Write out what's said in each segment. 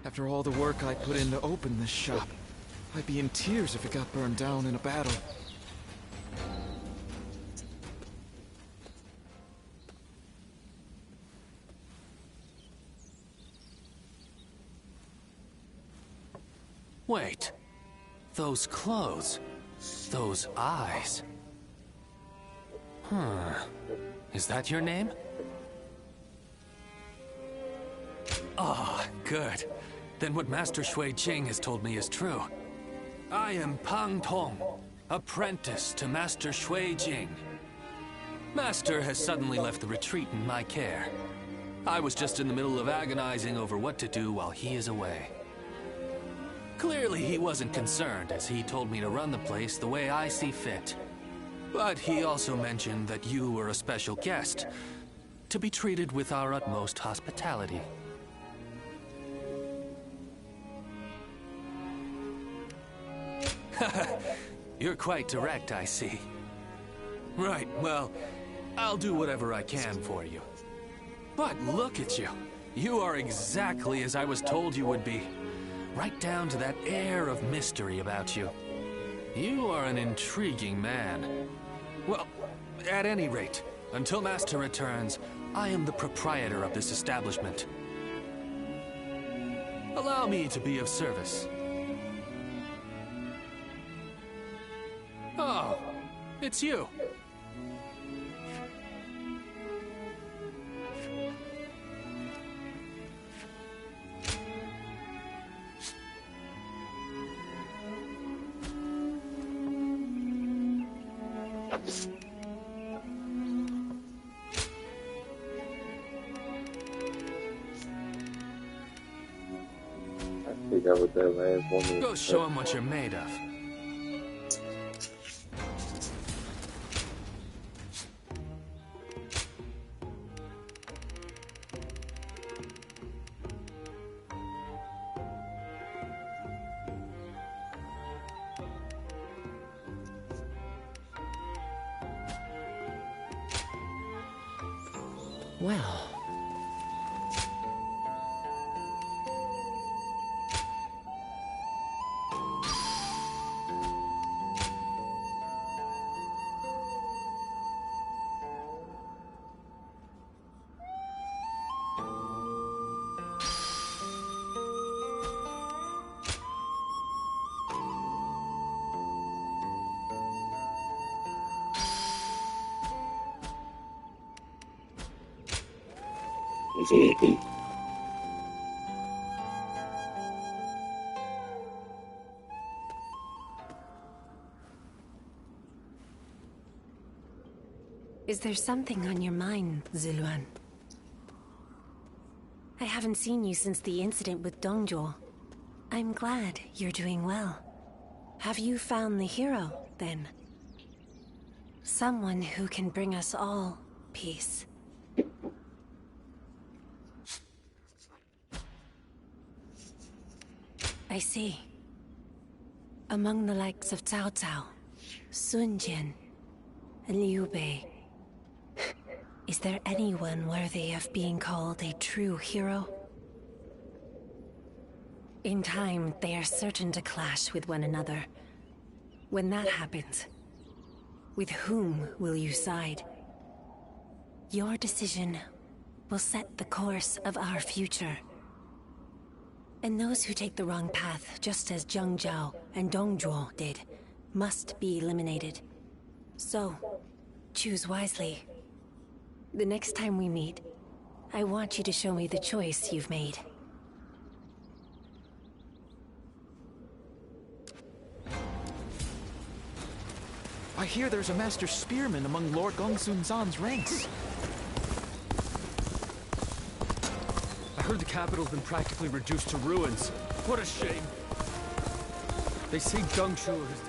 After all the work I put in to open this shop, I'd be in tears if it got burned down in a battle. Wait. Those clothes. Those eyes. Is that your name? Ah, good. Then what Master Shui Jing has told me is true. I am Pang Tong, apprentice to Master Shui Jing. Master has suddenly left the retreat in my care. I was just in the middle of agonizing over what to do while he is away. Clearly he wasn't concerned, as he told me to run the place the way I see fit. But he also mentioned that you were a special guest, to be treated with our utmost hospitality. You're quite direct, I see. Right, well, I'll do whatever I can for you. But look at you. You are exactly as I was told you would be. Right down to that air of mystery about you. You are an intriguing man. Well, at any rate, until Master returns, I am the proprietor of this establishment. Allow me to be of service. Oh, it's you. What that last woman. Go show him what you're made of. Well. Is there something on your mind, Ziluan? I haven't seen you since the incident with Dongzhuo. I'm glad you're doing well. Have you found the hero, then? Someone who can bring us all peace. I see. Among the likes of Cao Cao, Sun Jian, and Liu Bei, is there anyone worthy of being called a true hero? In time, they are certain to clash with one another. When that happens, with whom will you side? Your decision will set the course of our future. And those who take the wrong path, just as Zheng Zhao and Dongzhuo did, must be eliminated. So, choose wisely. The next time we meet, I want you to show me the choice you've made. I hear there's a master spearman among Lord Gongsun Zan's ranks. I heard the capital's been practically reduced to ruins. What a shame. They say Dongzhuo has...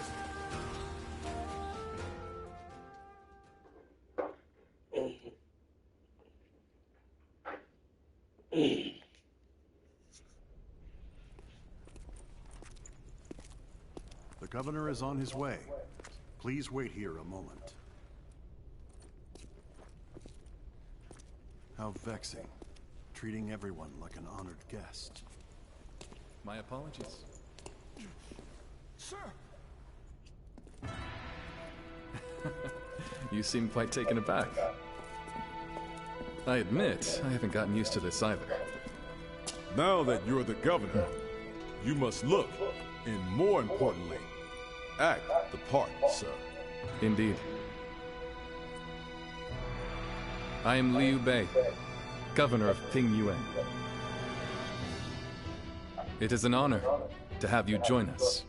The governor is on his way. Please wait here a moment. How vexing. Treating everyone like an honored guest. My apologies. Sir! You seem quite taken aback. I admit, I haven't gotten used to this either. Now that you're the governor, you must look, and more importantly, act the part, sir. Indeed. I am Liu Bei, governor of Ping Yuan. It is an honor to have you join us.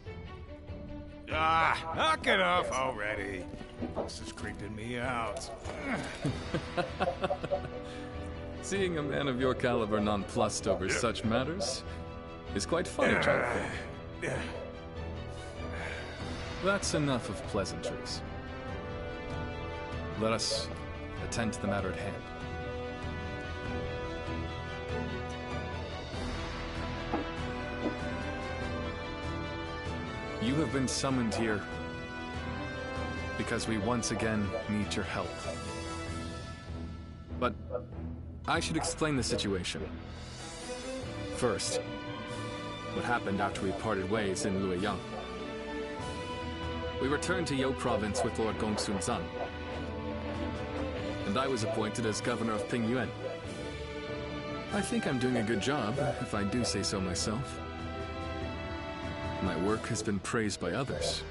Ah, knock it off already. This is creeping me out. Seeing a man of your caliber nonplussed over such matters is quite funny, Jonathan. That's enough of pleasantries. Let us attend to the matter at hand. You have been summoned here because we once again need your help. But I should explain the situation. First, what happened after we parted ways in Luoyang. We returned to Yo Province with Lord Gongsun Zan, and I was appointed as governor of Ping Yuan. I think I'm doing a good job, if I do say so myself. My work has been praised by others.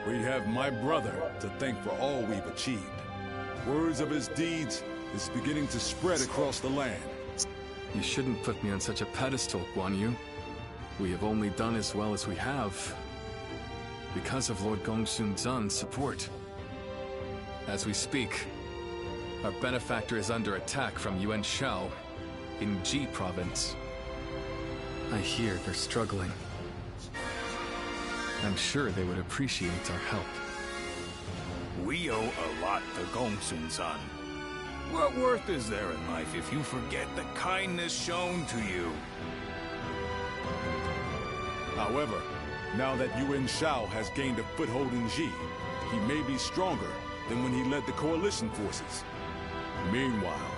We have my brother to thank for all we've achieved. Words of his deeds is beginning to spread across the land. You shouldn't put me on such a pedestal, Guan Yu. We have only done as well as we have because of Lord Gongsun Zan's support. As we speak, our benefactor is under attack from Yuan Shao in Ji Province. I hear they're struggling. I'm sure they would appreciate our help. We owe a lot to Gongsun Zan. What worth is there in life if you forget the kindness shown to you? However, now that Yuan Shao has gained a foothold in Ji, he may be stronger than when he led the coalition forces. Meanwhile,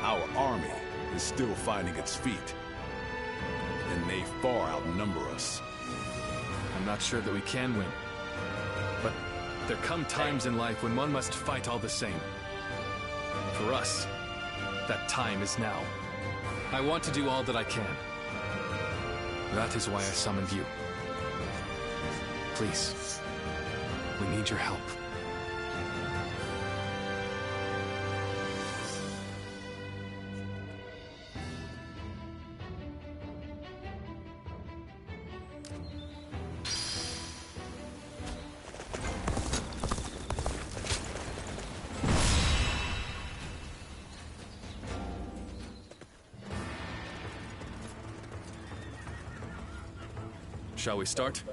our army is still finding its feet, and they far outnumber us. I'm not sure that we can win. But there come times in life when one must fight all the same. For us, that time is now. I want to do all that I can. That is why I summoned you. Please, we need your help. Shall we start?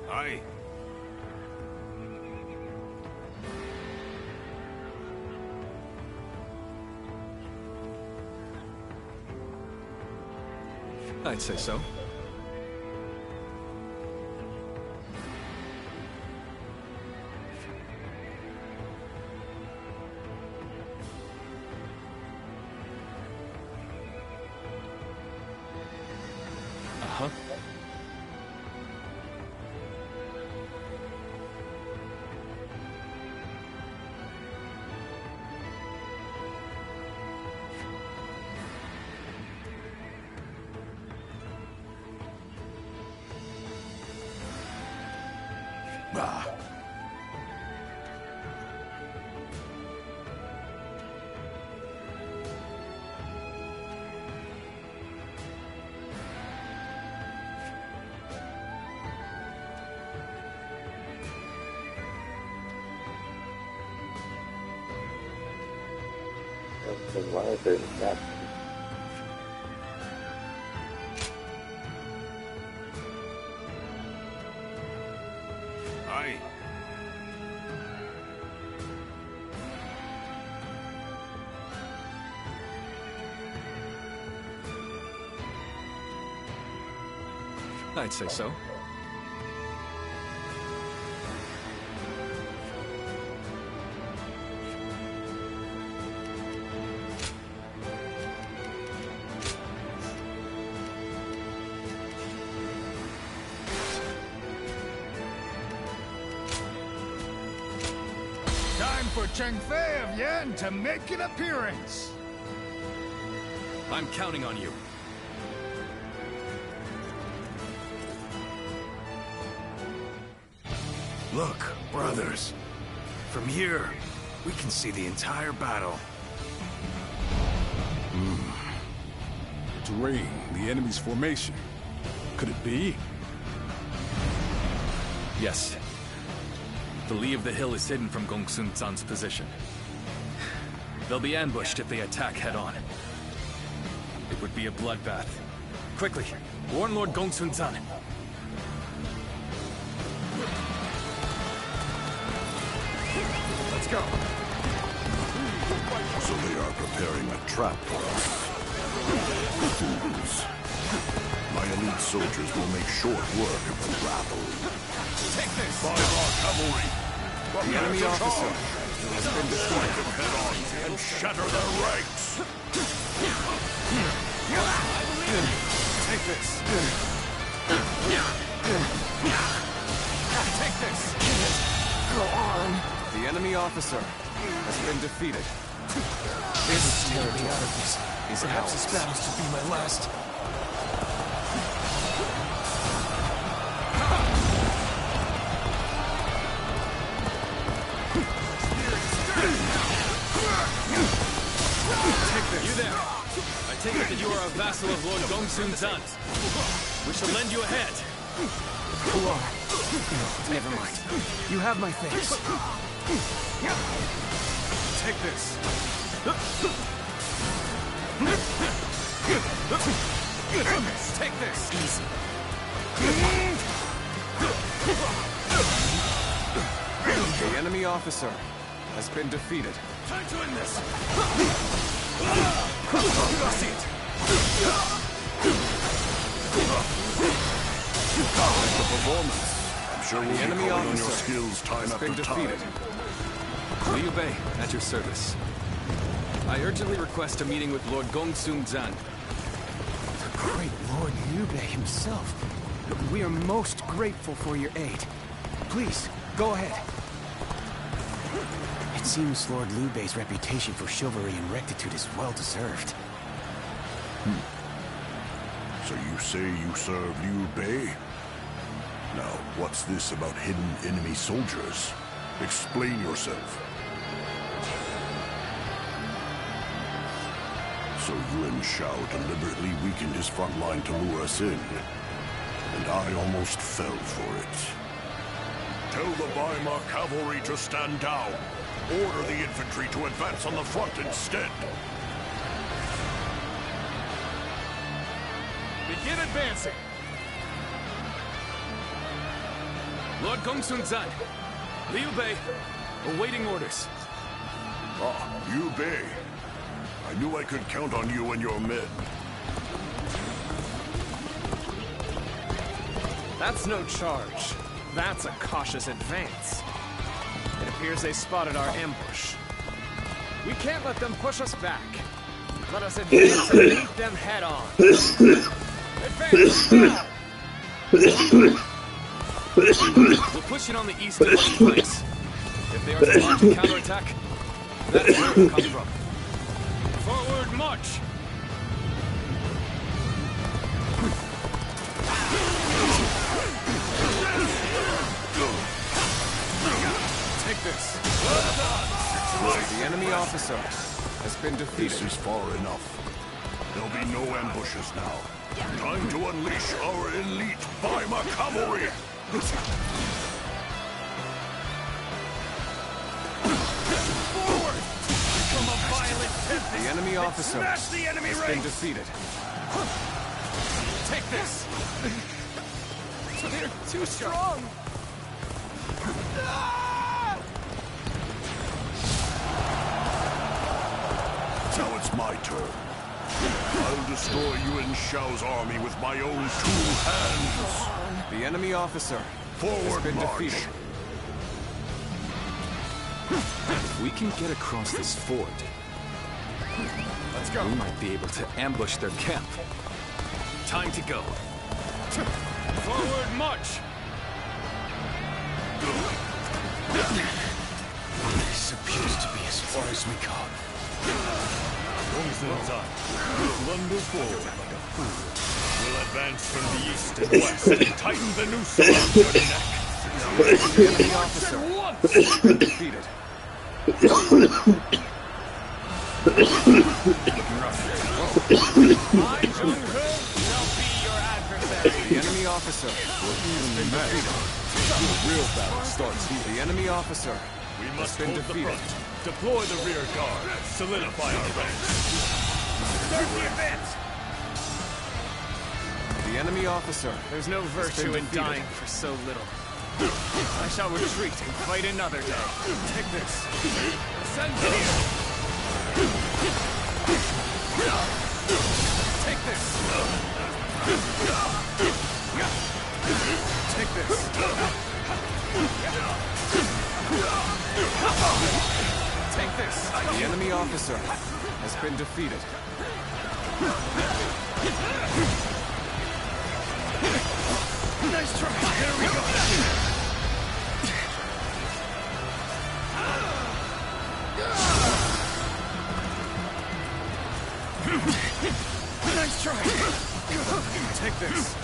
Aye. I'd say so. Uh-huh. Ah. I'd say so. Time for Cheng Fei of Yan to make an appearance. I'm counting on you. Look, brothers. From here, we can see the entire battle. Terrain, the enemy's formation. Could it be? Yes. The lee of the hill is hidden from Gongsun Zan's position. They'll be ambushed if they attack head-on. It would be a bloodbath. Quickly, warn Lord Gongsun Zan. Let's go. So they are preparing a trap for us. Fools. My elite soldiers will make short work of the rabble. Take this! By our cavalry! The enemy officer has been destroyed. Them head on and shatter their ranks! Take this. Take this. Go on. The enemy officer has been defeated. This territory is perhaps this battle's to be my last. You there! I take it that you are a vassal of Lord Gongsun Zan. We shall lend you a hand. Who are? Never mind. You have my thanks. Take this. Take this. Easy. The enemy officer has been defeated. Time to end this! See it. The performance. I'm sure we'll The be enemy calling on your officer skills time has after been time. defeated. Liu Bei, at your service. I urgently request a meeting with Lord Gongsun Zan. The great Lord Liu Bei himself. We are most grateful for your aid. Please, go ahead. It seems Lord Liu Bei's reputation for chivalry and rectitude is well deserved. So you say you serve Liu Bei? Now, what's this about hidden enemy soldiers? Explain yourself. So Yuan Shao deliberately weakened his front line to lure us in. And I almost fell for it. Tell the Weimar cavalry to stand down. Order the infantry to advance on the front instead. Begin advancing! Lord Gongsun Zan, Liu Bei, awaiting orders. Ah, Liu Bei. I knew I could count on you and your men. That's no charge. That's a cautious advance. It appears they spotted our ambush. We can't let them push us back. Let us advance and meet them head on. Advance now! We'll push in on the east and west flanks. If they are to launch a counterattack, that's where it will come from. Forward march! Take this. The enemy officer has been defeated. This is far enough. There'll be no ambushes now. Time to unleash our elite Weimar cavalry! Forward! Become a violent tempest! The enemy officer Smash the enemy has been ranks! defeated. Take this! They're too strong. Now it's my turn. I'll destroy Yuan Shao's army with my own 2 hands. The enemy officer Forward has been march. defeated. If we can get across this ford, Let's go. we might be able to ambush their camp. Time to go. Forward march. This appears to be as far as we go. Blunder forward like a fool. We'll advance from the east and west and tighten the noose around your neck. The enemy officer has been defeated. My Jung-Ho shall be your adversary. The enemy officer has been defeated. The real battle starts here. The enemy officer We has must been hold the defeated. front. Deploy the rear guard. Solidify our ranks. Start the advance. The enemy officer There's no virtue in defeated. dying for so little. I shall retreat and fight another day. Take this. Send here. Take this. Take this. Take this. The enemy officer has been defeated. Nice try. There we go. Nice try. Take this.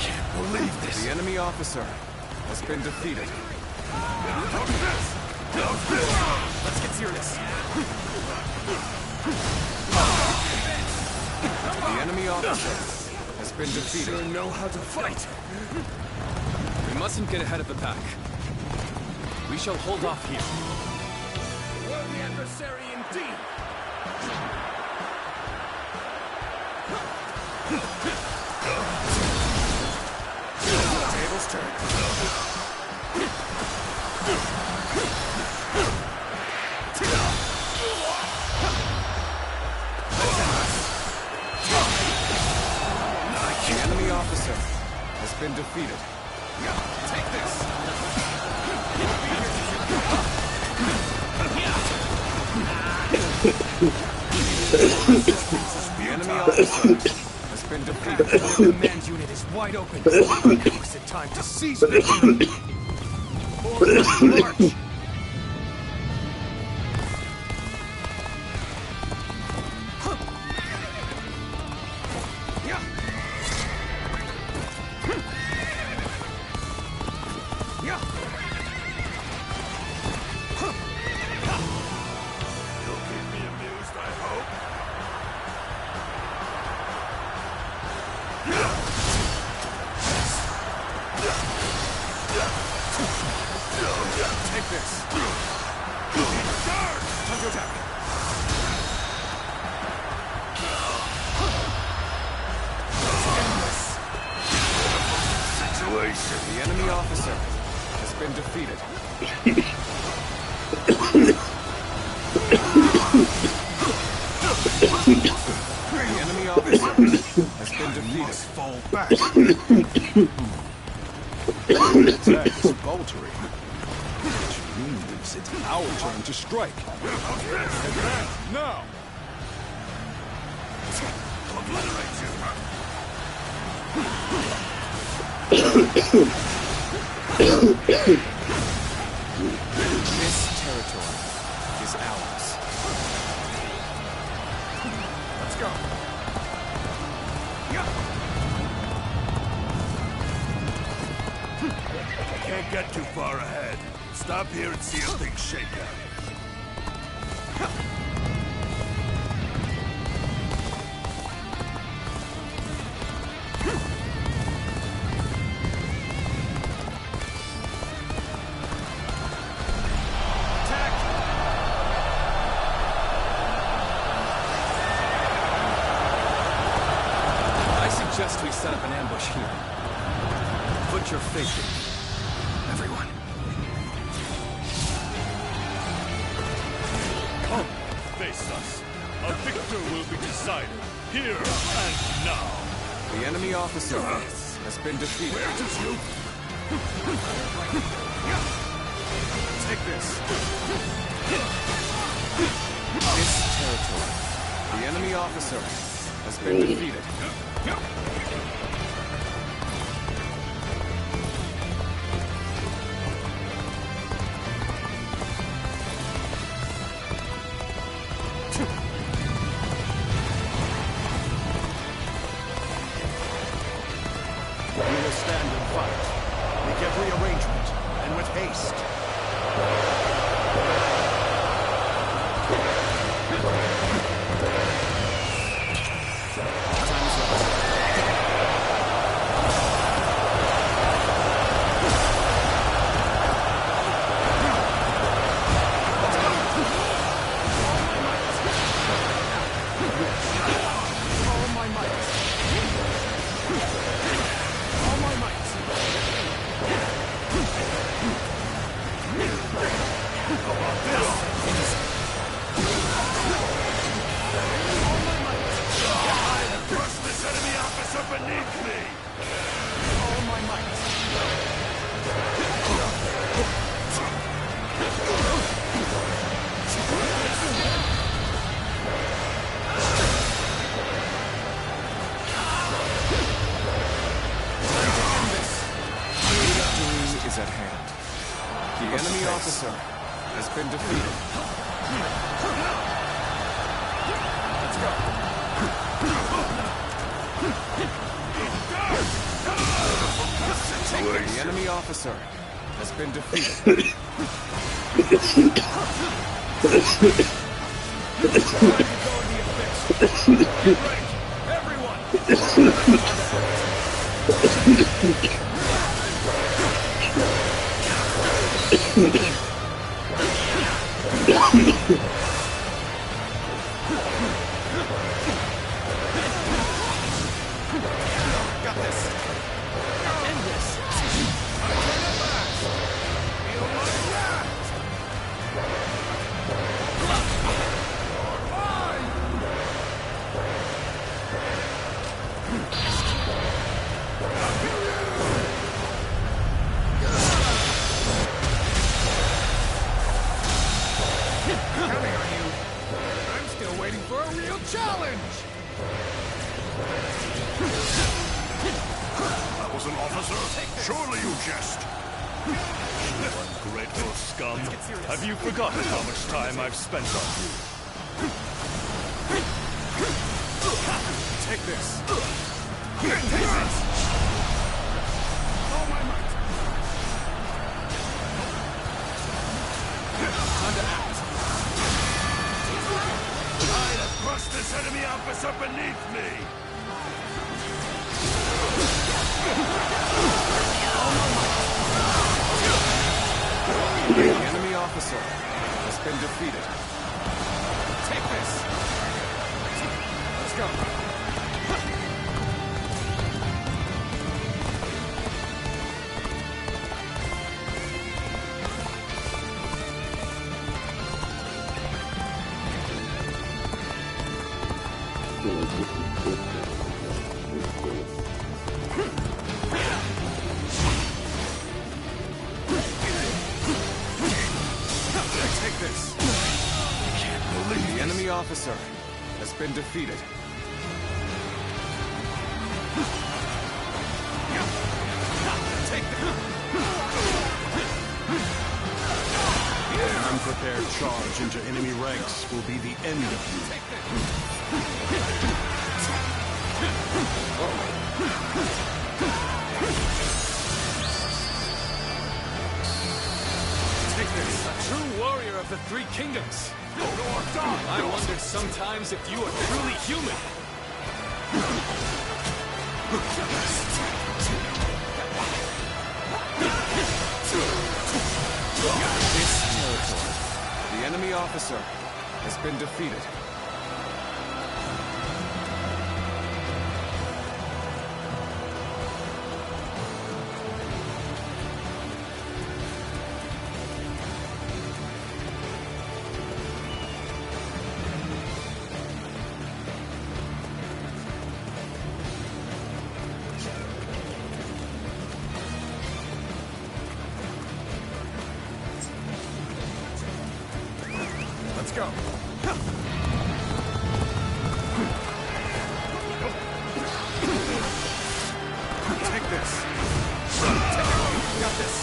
Can't believe this. The enemy officer has been defeated. Let's get serious. The enemy officer has been defeated. Sure know how to fight. We mustn't get ahead of the pack. We shall hold off here. Worthy adversary indeed. Tables turn. The enemy officer has been defeated. Take this. The enemy officer has been defeated. The command unit is wide open. Now is the time to seize victory. Forward march. You'll keep me amused, I hope. Take this. Time to attack. Situation. The enemy officer has been defeated. The enemy officer has been defeated. Fall back. Attack is faltering. Which means it's our turn to strike. Advance now. Obliterate you. This territory is ours. Let's go. Can't get too far ahead. Stop here and see how things shake out. I suggest we set up an ambush here. Put your faith in me, everyone. Come, face us. A victor will be decided, here and now. The enemy officer has been defeated. Where does you? Take this. This territory. The enemy officer has been defeated. We will stand and fight. Make every arrangement, and with haste. Is at hand. The enemy officer has been defeated. Let's go. The enemy officer has been defeated. Got this. End this. Counting on you. I'm still waiting for a real challenge. That was an officer? Surely you jest. You ungrateful scum. Have you forgotten how much time I've spent on you? Take this. Take this. All my might. Time to act. I have crushed this enemy officer beneath me. The enemy officer has been defeated. Take this. Let's go. Take this. I can't believe The enemy officer has been defeated. Take this. An unprepared charge into enemy ranks will be the end of you. Take this. A true warrior of the Three Kingdoms. I wonder sometimes if you are truly human. This territory. The enemy officer has been defeated. Let's go. Take this. Got this.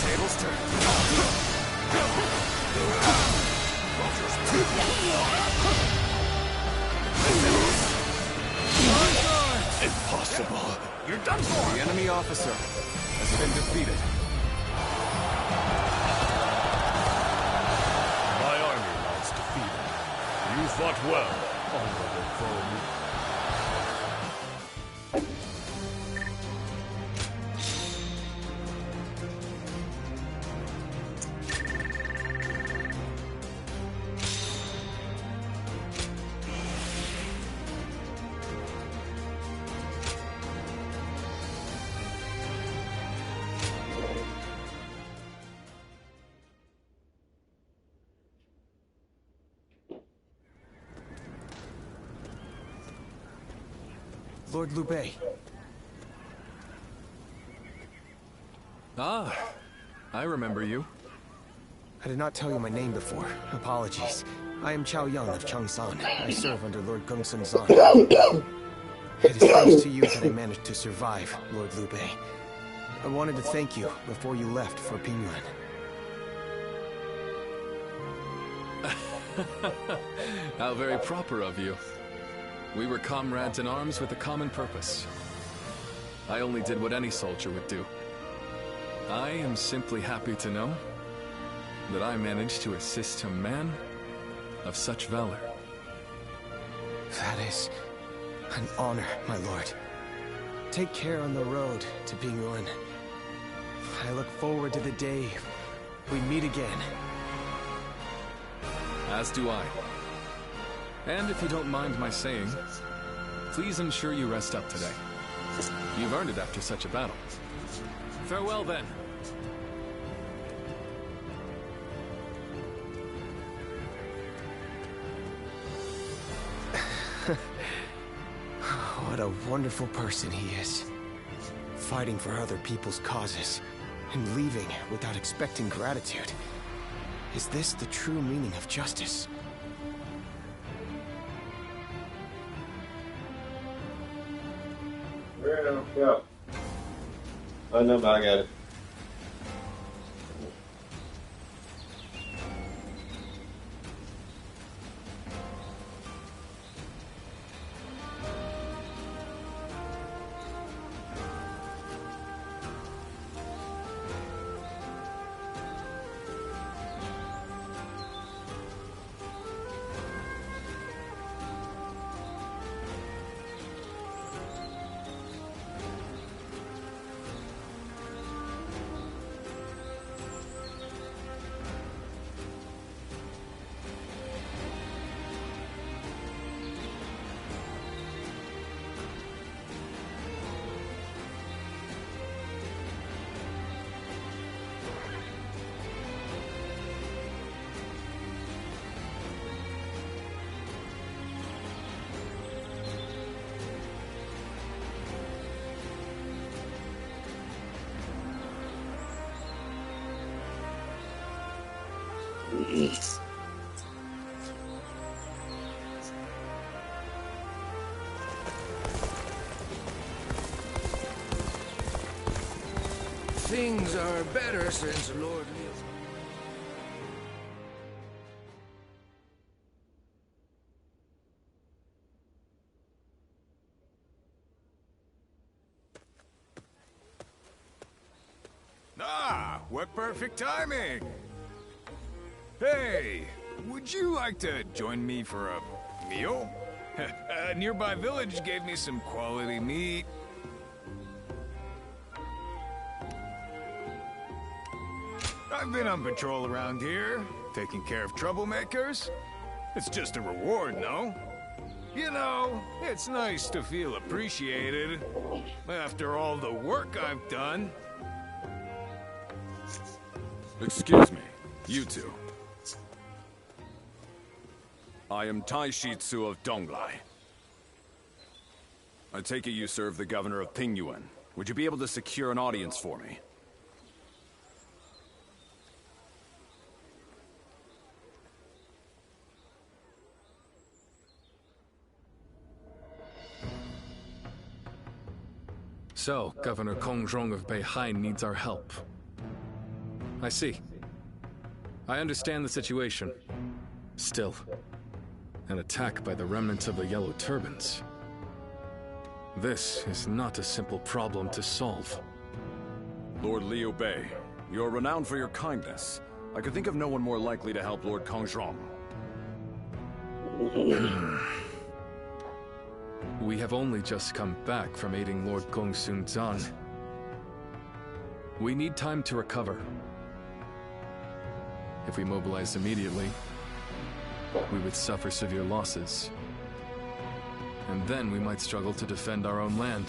Tables turned. Impossible. You're done for. The enemy officer has been defeated. My army lies defeated. You fought well, honorable foe. Lord Liu Bei. Ah, I remember you. I did not tell you my name before. Apologies. I am Chao Yang of Changsan. I serve under Lord Gongsun Zan. It is thanks to you that I managed to survive, Lord Liu Bei. I wanted to thank you before you left for Pingyuan. How very proper of you. We were comrades in arms with a common purpose. I only did what any soldier would do. I am simply happy to know that I managed to assist a man of such valor. That is an honor, my lord. Take care on the road to Pingyuan. I look forward to the day we meet again. As do I. And if you don't mind my saying, please ensure you rest up today. You've earned it after such a battle. Farewell, then. What a wonderful person he is. Fighting for other people's causes, and leaving without expecting gratitude. Is this the true meaning of justice? Yeah. I know, but I got it. Things are better since Lord Liu. Ah, what perfect timing! Hey, would you like to join me for a meal? A nearby village gave me some quality meat. I've been on patrol around here, taking care of troublemakers. It's just a reward, no? You know, it's nice to feel appreciated after all the work I've done. Excuse me, you two. I am Taishitsu of Donglai. I take it you serve the governor of Pingyuan. Would you be able to secure an audience for me? So, Governor Kongrong of Beihai needs our help. I see. I understand the situation. Still, an attack by the remnants of the Yellow Turbans. This is not a simple problem to solve. Lord Liu Bei, you're renowned for your kindness. I could think of no one more likely to help Lord Kongrong. We have only just come back from aiding Lord Gongsun Zan. We need time to recover. If we mobilize immediately, we would suffer severe losses. And then we might struggle to defend our own land.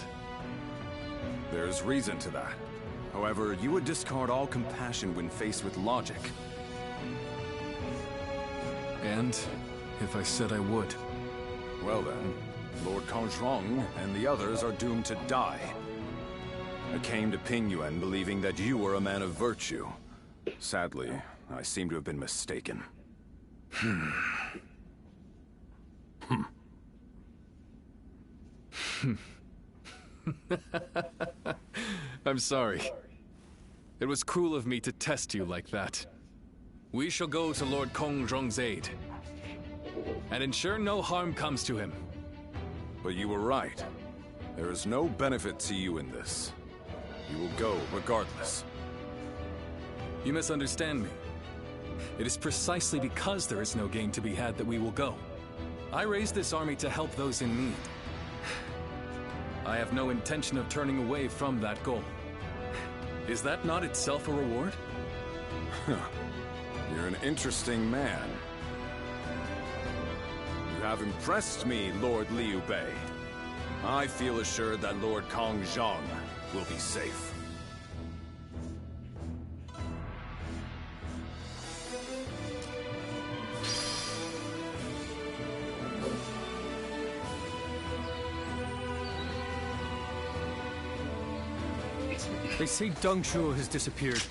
There's reason to that. However, you would discard all compassion when faced with logic. And if I said I would? Well then, Lord Kongrong and the others are doomed to die. I came to Pingyuan believing that you were a man of virtue. Sadly, I seem to have been mistaken. I'm sorry. It was cruel of me to test you like that. We shall go to Lord Kongrong's aid, and ensure no harm comes to him. But you were right. There is no benefit to you in this. You will go regardless. You misunderstand me. It is precisely because there is no gain to be had that we will go. I raised this army to help those in need. I have no intention of turning away from that goal. Is that not itself a reward? You're an interesting man. You have impressed me, Lord Liu Bei. I feel assured that Lord Kongrong will be safe. They say Deng Shuo has disappeared.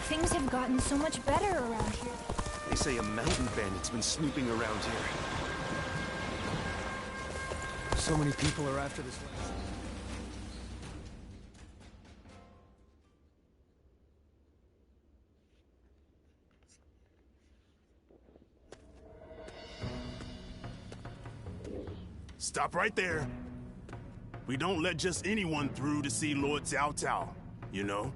Things have gotten so much better around here. They say a mountain bandit's been snooping around here. So many people are after this land. Stop right there. We don't let just anyone through to see Lord Cao Cao, you know?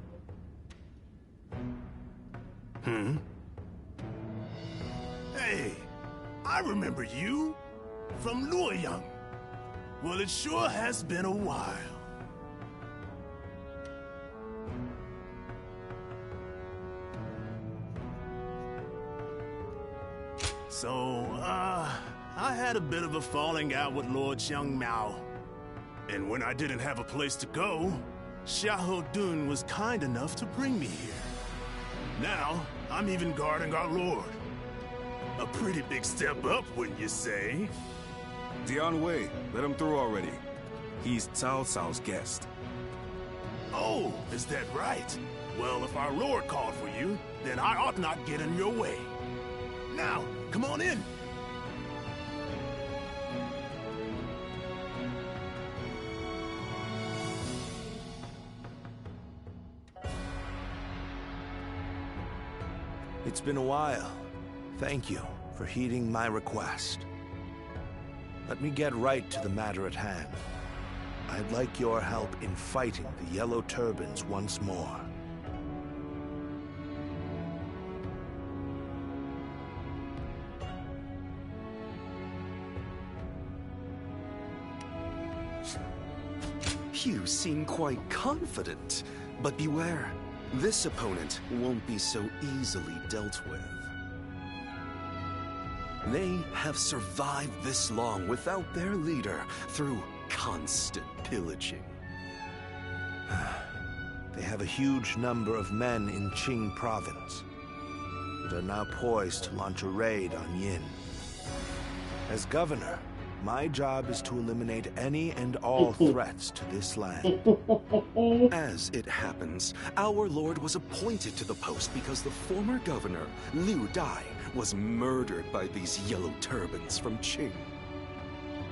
Hey, I remember you from Luoyang. Well, it sure has been a while. So, I had a bit of a falling out with Lord Xiang Mao. And when I didn't have a place to go, Xiahou Dun was kind enough to bring me here. Now, I'm even guarding our lord. A pretty big step up, wouldn't you say? Dian Wei, let him through already. He's Cao Cao's guest. Oh, is that right? Well, if our lord called for you, then I ought not get in your way. Now, come on in. It's been a while. Thank you for heeding my request. Let me get right to the matter at hand. I'd like your help in fighting the Yellow Turbans once more. You seem quite confident, but beware. This opponent won't be so easily dealt with. They have survived this long without their leader through constant pillaging. They have a huge number of men in Qing province, and are now poised to launch a raid on Yin. As governor, my job is to eliminate any and all threats to this land. As it happens, our lord was appointed to the post because the former governor, Liu Dai, was murdered by these Yellow Turbans from Qing.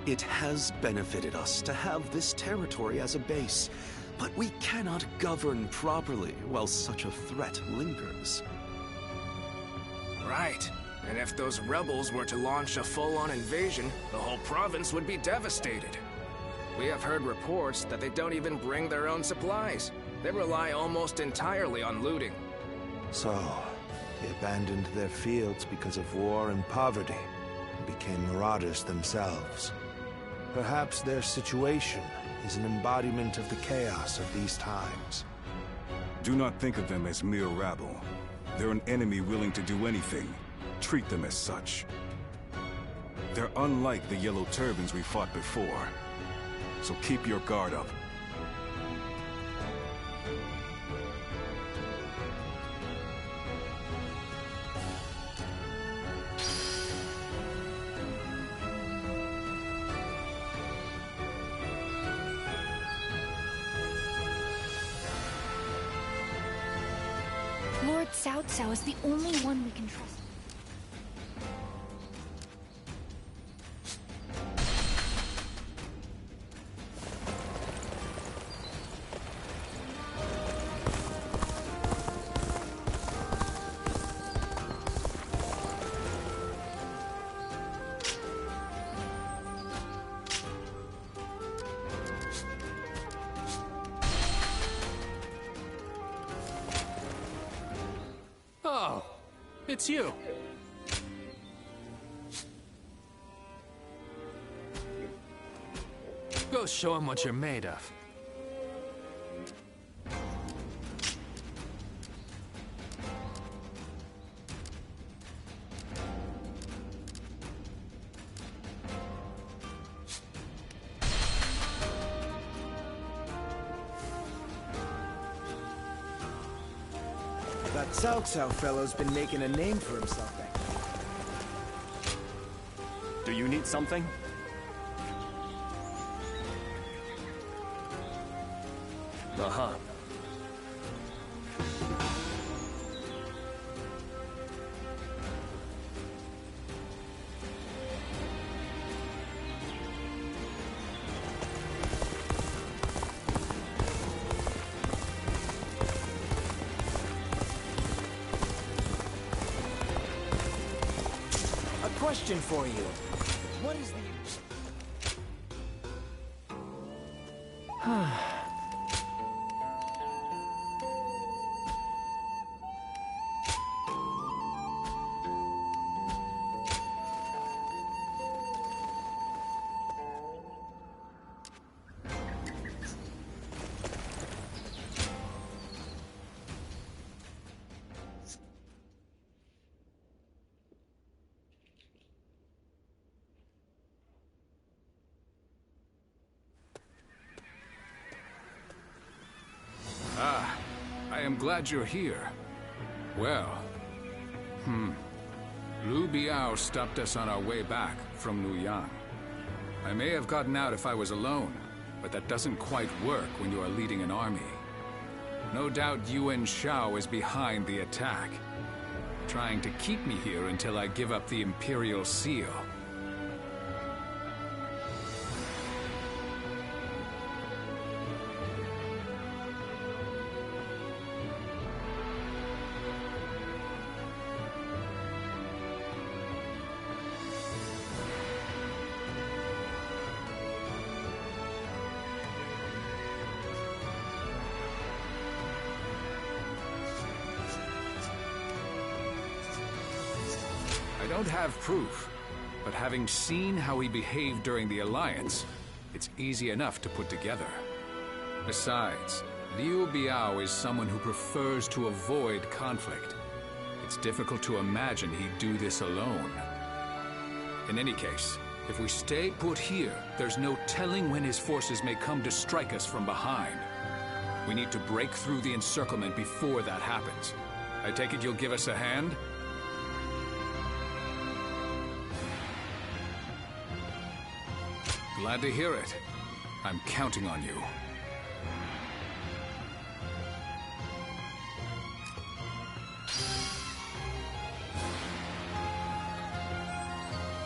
It has benefited us to have this territory as a base, but we cannot govern properly while such a threat lingers. Right. And if those rebels were to launch a full-on invasion, the whole province would be devastated. We have heard reports that they don't even bring their own supplies. They rely almost entirely on looting. So, they abandoned their fields because of war and poverty, and became marauders themselves. Perhaps their situation is an embodiment of the chaos of these times. Do not think of them as mere rabble. They're an enemy willing to do anything. Treat them as such. They're unlike the Yellow Turbans we fought before. So keep your guard up. Lord Cao Cao is the only one we can trust. Oh, it's you. Go show him what you're made of. That Cao Cao fellow's been making a name for himself back there. Do you need something? Uh-huh. question for you. What is the... I am glad you're here. Well, Liu Biao stopped us on our way back from Luoyang. I may have gotten out if I was alone, but that doesn't quite work when you are leading an army. No doubt Yuan Shao is behind the attack, trying to keep me here until I give up the Imperial Seal. I don't have proof, but having seen how he behaved during the Alliance, it's easy enough to put together. Besides, Liu Biao is someone who prefers to avoid conflict. It's difficult to imagine he'd do this alone. In any case, if we stay put here, there's no telling when his forces may come to strike us from behind. We need to break through the encirclement before that happens. I take it you'll give us a hand? Glad to hear it. I'm counting on you.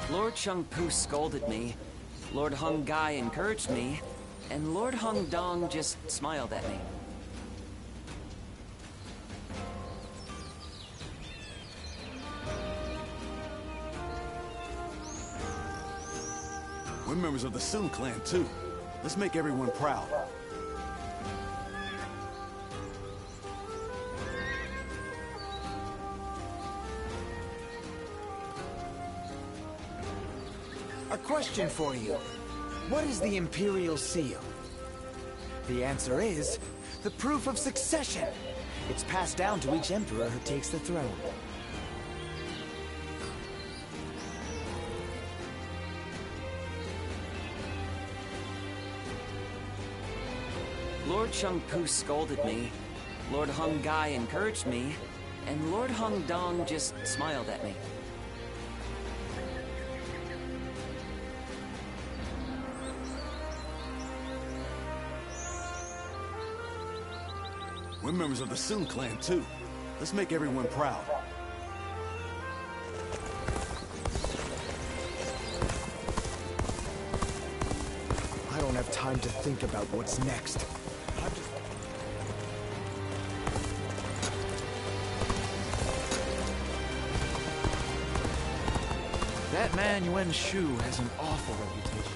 Lord Chengpu scolded me, Lord Hung Gai encouraged me, and Lord Hung Dong just smiled at me. We're members of the Sun clan, too. Let's make everyone proud. A question for you. What is the Imperial Seal? The answer is the proof of succession. It's passed down to each emperor who takes the throne. Lord Chengpu scolded me, Lord Hung Gai encouraged me, and Lord Hung Dong just smiled at me. We're members of the Sun clan, too. Let's make everyone proud. I don't have time to think about what's next. That man Yuan Shu has an awful reputation.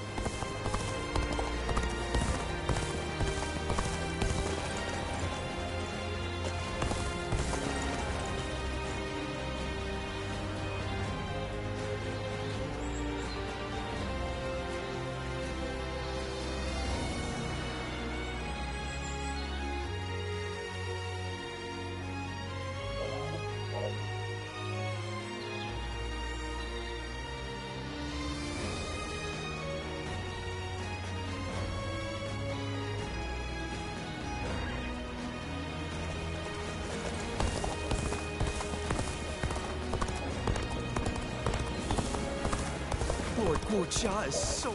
Lord Guojia is so...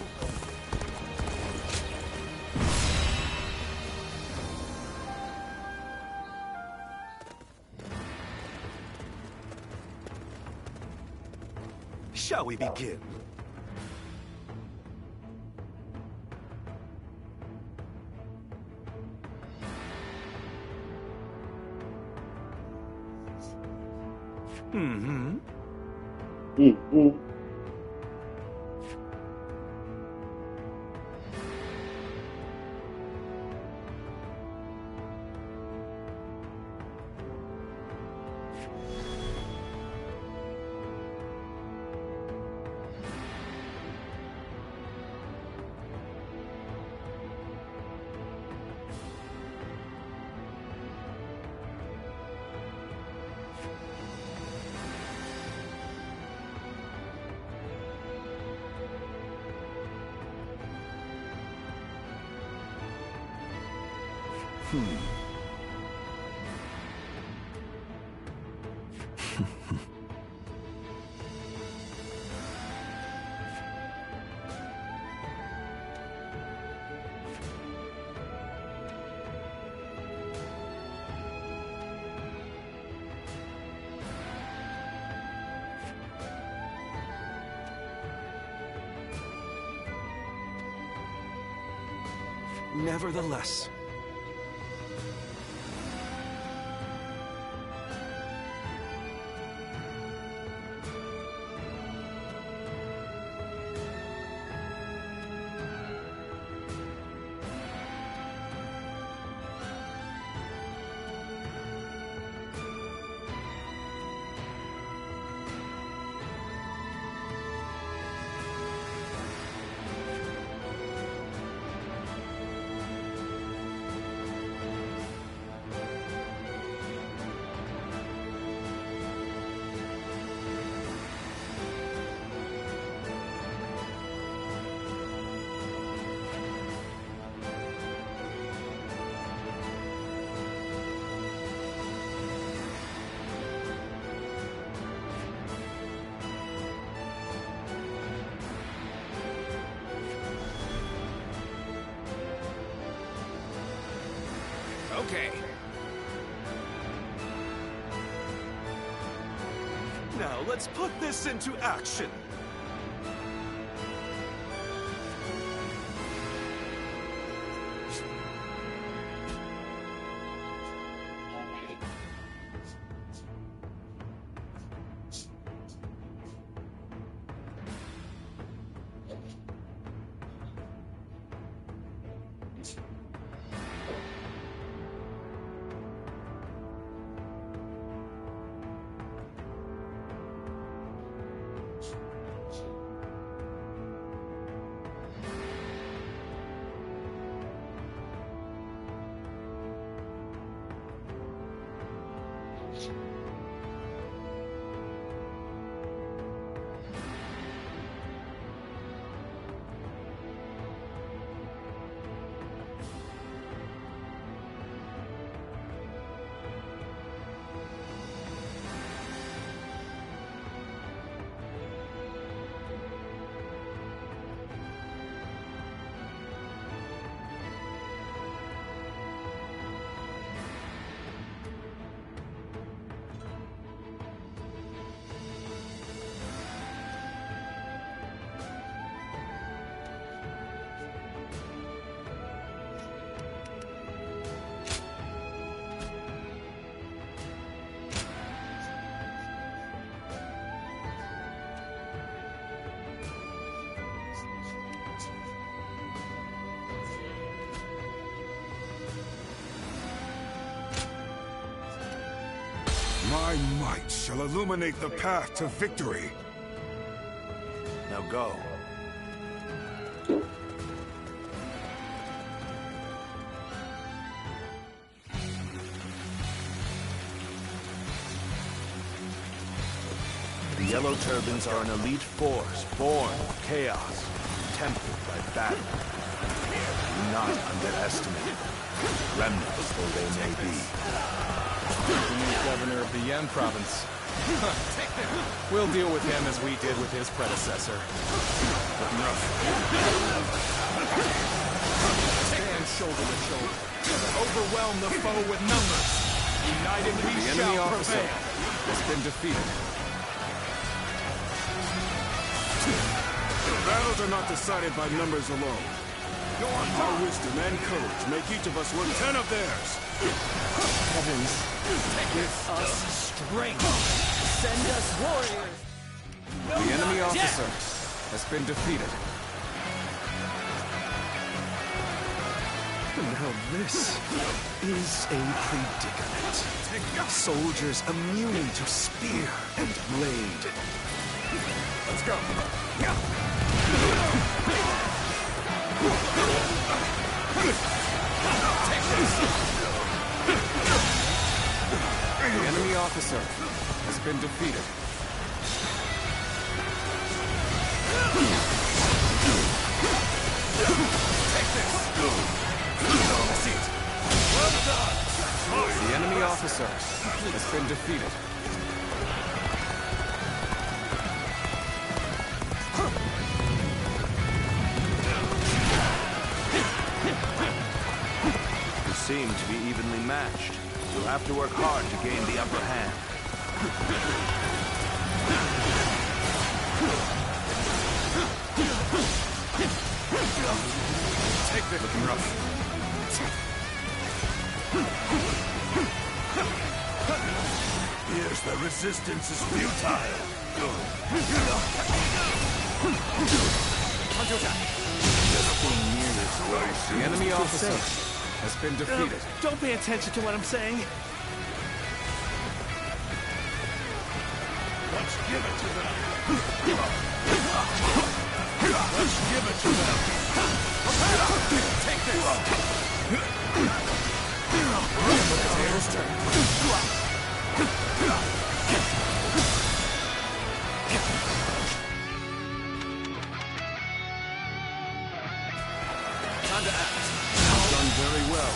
Shall we begin? Nevertheless, Okay. now let's put this into action. My might shall illuminate the path to victory. Now go. The Yellow Turbans are an elite force, born of chaos, tempered by battle. Do not underestimate them, remnants though they may be. The new governor of the Yen province. We'll deal with him as we did with his predecessor. Stand shoulder to shoulder. Overwhelm the foe with numbers. United we shall prevail. Has been defeated. Battles are not decided by numbers alone. Our wisdom and courage make each of us worth 10 of theirs. Heavens, give us strength. Send us warriors. The enemy officer has been defeated. Now this is a predicament. Soldiers immune to spear and blade. Let's go. Take this. The enemy officer has been defeated. Take this. Well done. The enemy officer has been defeated. You seem to be evenly matched. You'll have to work hard to gain the upper hand. Take this. Looking rough. Here's the resistance is futile. Counter attack. The enemy officer has been defeated. Don't pay attention to what I'm saying. Let's give it to them. Let's give it to them. Take this. Tails turn. Time to act. Done very well.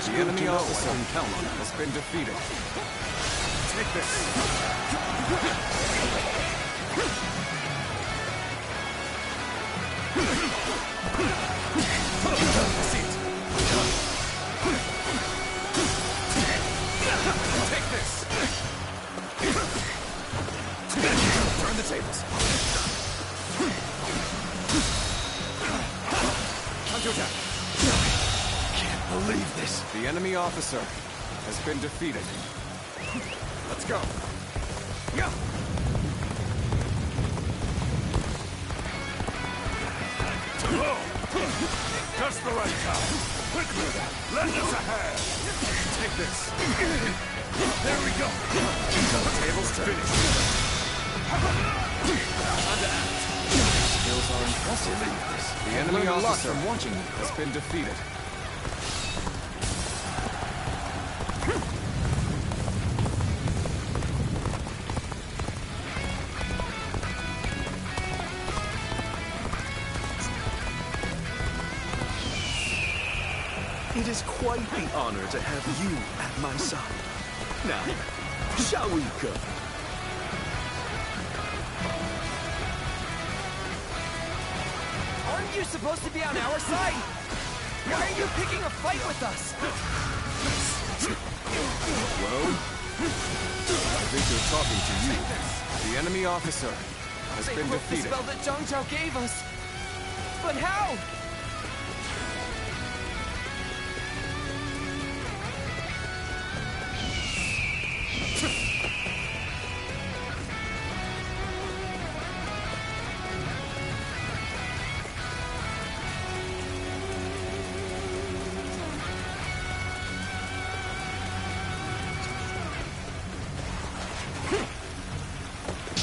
The enemy officer has been defeated. Take this. Take this. Turn the tables. Counterattack. Can't believe this. The enemy officer has been defeated. Let's go. Yeah. Just the right time. Quickly, lend us a hand. Take this. There we go. The table's finished. Time to act. Skills are impressive. The enemy officer from watching has been defeated. It is quite the honor to have you at my side. Now, shall we go? Aren't you supposed to be on our side? Why are you picking a fight with us? Well, I think they're talking to you. The enemy officer has They been broke the defeated. spell that Zhang Zhao gave us. But how?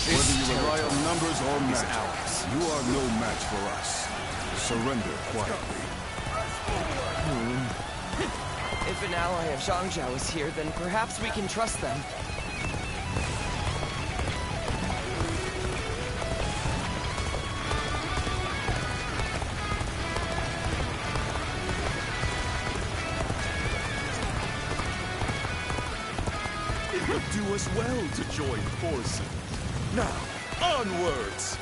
Whether you rely on numbers or magic, you are no match for us. Surrender quietly. If an ally of Zhang Zhao is here, then perhaps we can trust them. It would do us well to join forces. Now, onwards!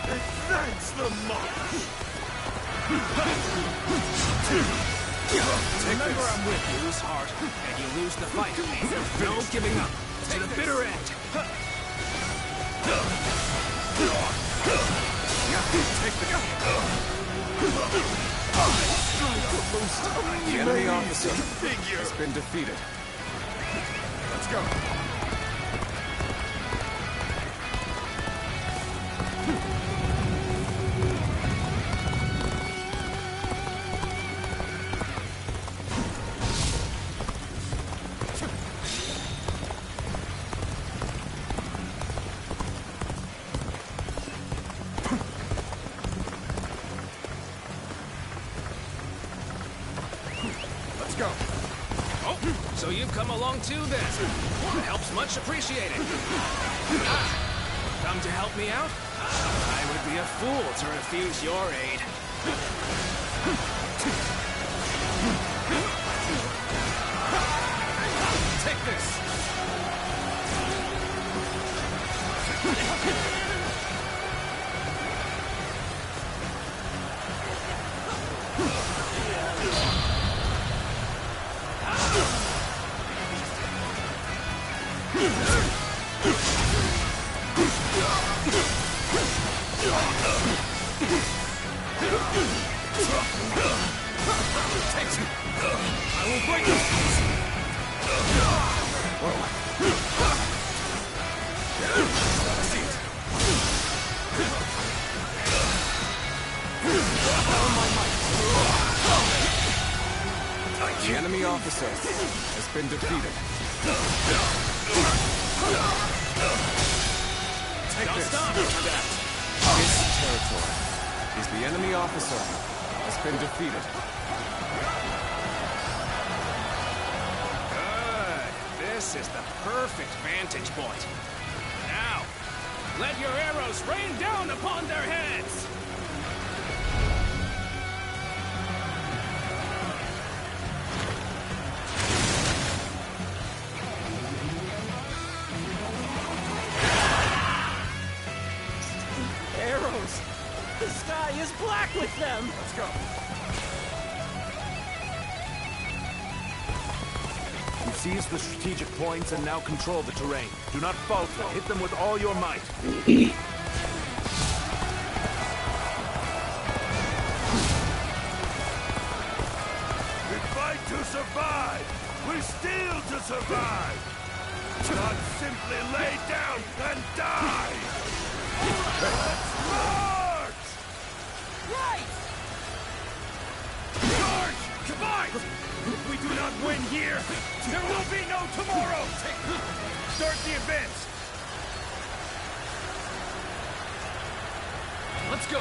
Advance the march! Remember, I'm with you, lose heart, and you lose the fight. No giving up. To the bitter end. Take the The enemy officer has been defeated. Let's go. Oh, so you've come along too then. The help's much appreciated. Ah, come to help me out? I would be a fool to refuse your aid. Take this! I will break this. The enemy officer has been defeated. Take this. This territory is the enemy officer has been defeated. Good. This is the perfect vantage point. Now, let your arrows rain down upon their heads! Arrows! The sky is black with them! Let's go. You seized the strategic points and now control the terrain. Do not falter. Hit them with all your might. We fight to survive! We steal to survive! Not simply lay down and die! Let's march! Right! Charge! Divide! If we do not win here, there will be no tomorrow! Start the advance! Let's go!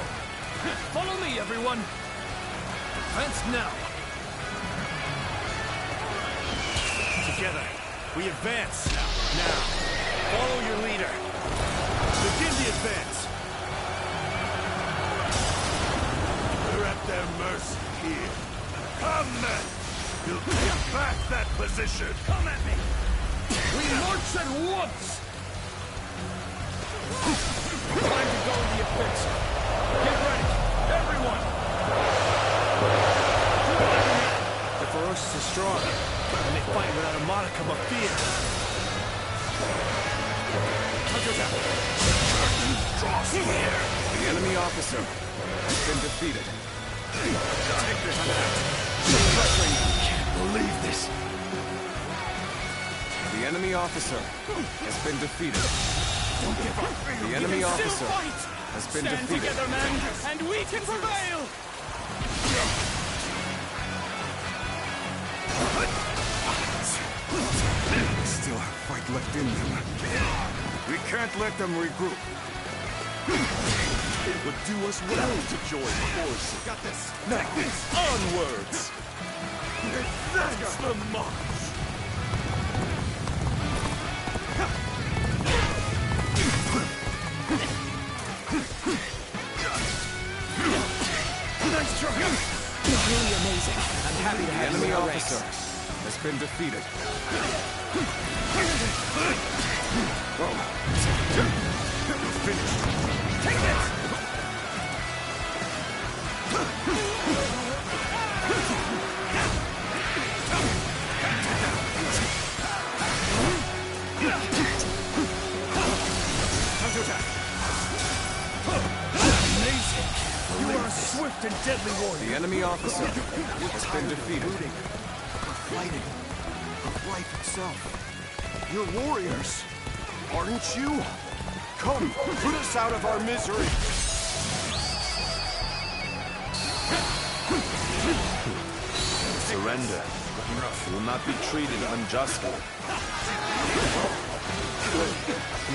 Follow me, everyone! Advance now! Together, we advance. Now, follow your leader. Begin the advance. We're at their mercy here. Come then! We'll take back that position! Come at me! We march at once! Time to go in the offensive. Get ready, everyone! The ferocious is strong, and they fight without a modicum of fear. The enemy officer has been defeated. Take this out. Can't believe this! The enemy officer has been defeated. Don't give up. The enemy officer has been Stand defeated. together, men, and we can prevail! Still have fight left in them. We can't let them regroup. It would do us well to join forces. Got this. Now, onwards! Advance the march! Nice try. You're really amazing. I'm happy to The have enemy you in our officer ranks. has been defeated. Finished. Take this! Amazing! You are a swift and deadly warrior. The enemy officer has been defeated. Fighting of life itself. You're warriors, aren't you? Come, put us out of our misery. Surrender. You will not be treated unjustly.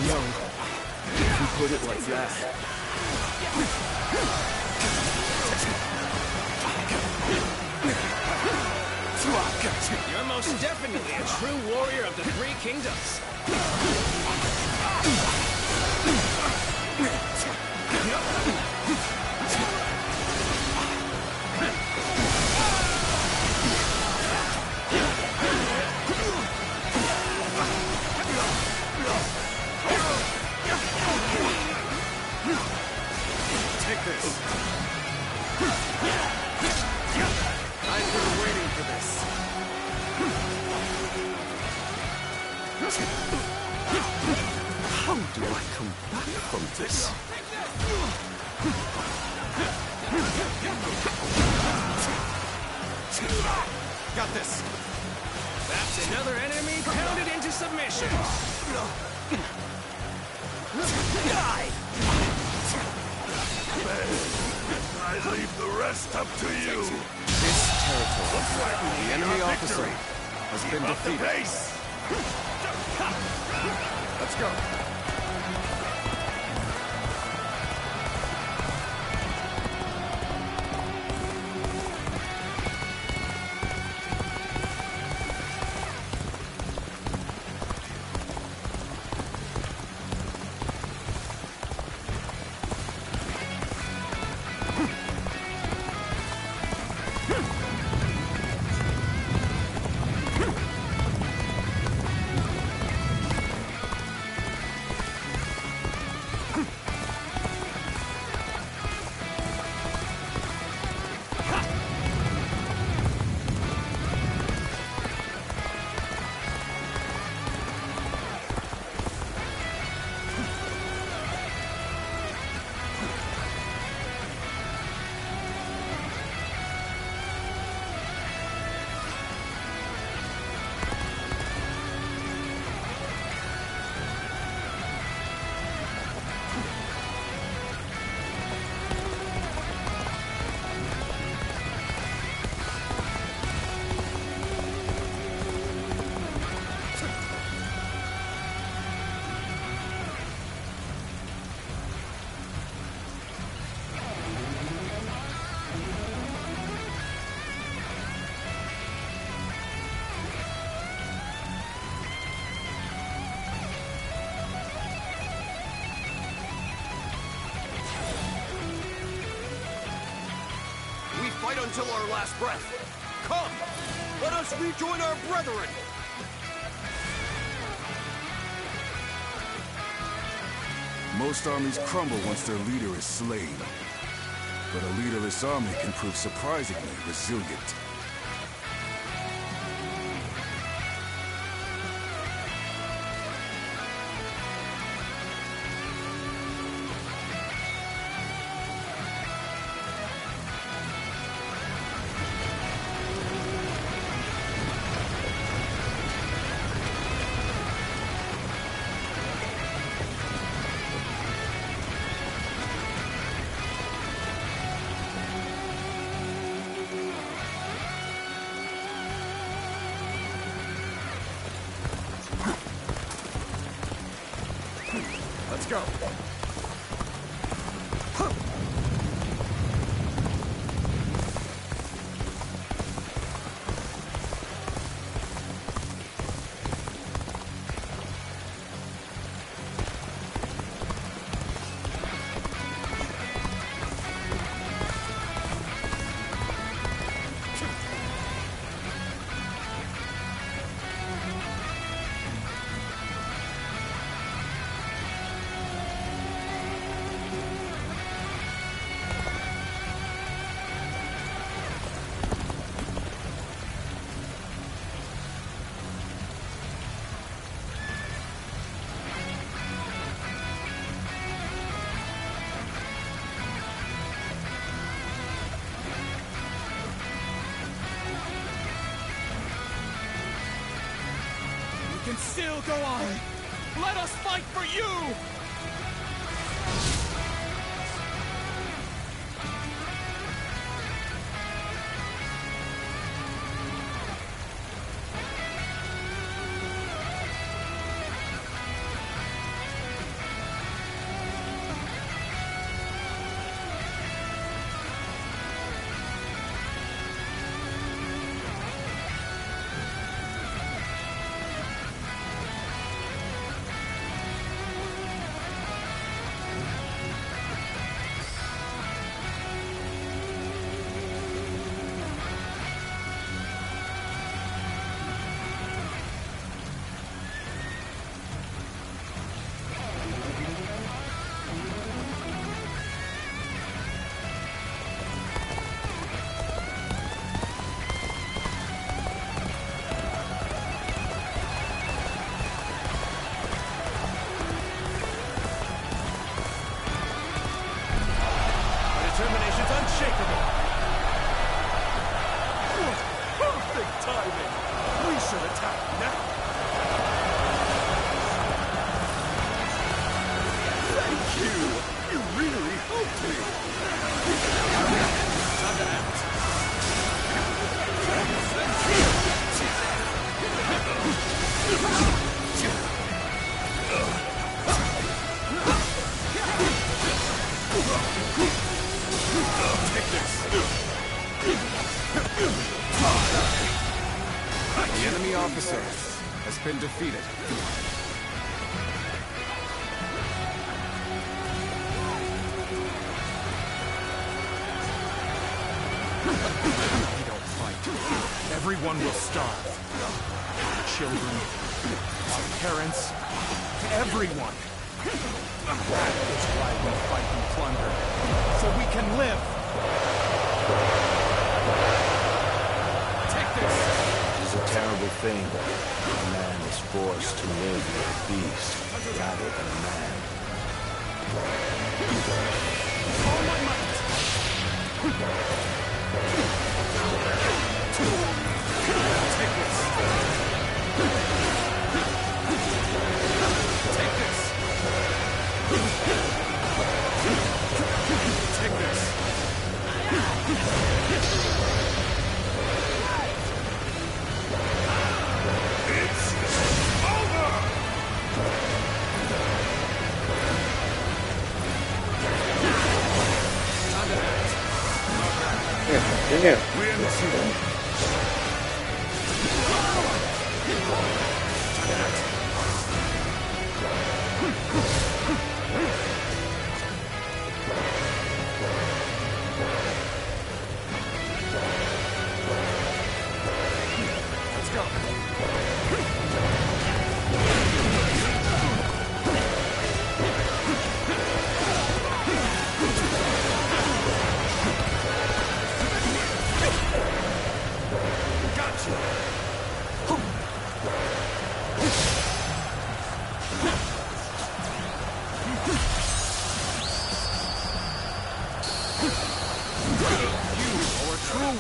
No, if you put it like that. Your Most definitely a true warrior of the Three Kingdoms. Take this. I've been waiting for this. How do I come back from this? Got this. That's another enemy pounded into submission. I leave the rest up to you. This territory, the enemy officer, has been defeated. Let's go. Fight until our last breath. Come, let us rejoin our brethren. Most armies crumble once their leader is slain. But a leaderless army can prove surprisingly resilient. Let's go. Can still go on. Let us fight for you! has been defeated. We don't fight. Everyone will starve. Our children, our parents, everyone. That is why we fight and plunder. So we can live. Take this! It is a terrible thing. A man is forced to live like a beast rather than a man. All my might! Take this! Take this! Take this! It's over! Damn. We're in the city. Let's go.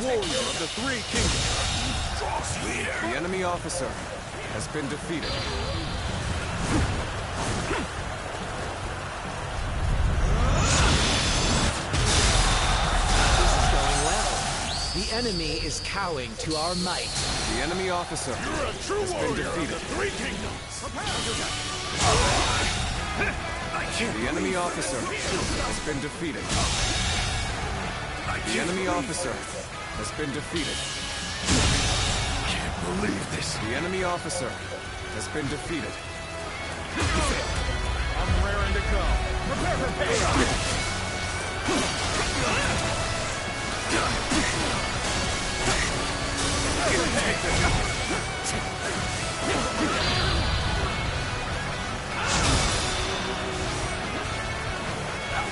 Warrior of the Three Kingdoms. The enemy officer has been defeated. This is going well. The enemy is cowing to our might. The enemy officer has been defeated. Three Kingdoms. The enemy officer has been defeated. The enemy officer has been defeated. Can't believe this. The enemy officer has been defeated. I'm raring to go. Prepare for payback.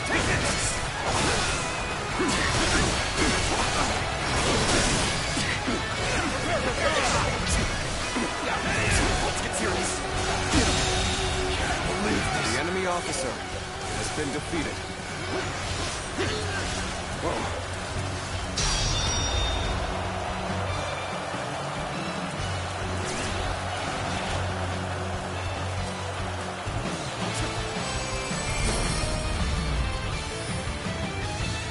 Take this. Take this. Let's get serious. Can't believe this. The enemy officer has been defeated. Whoa.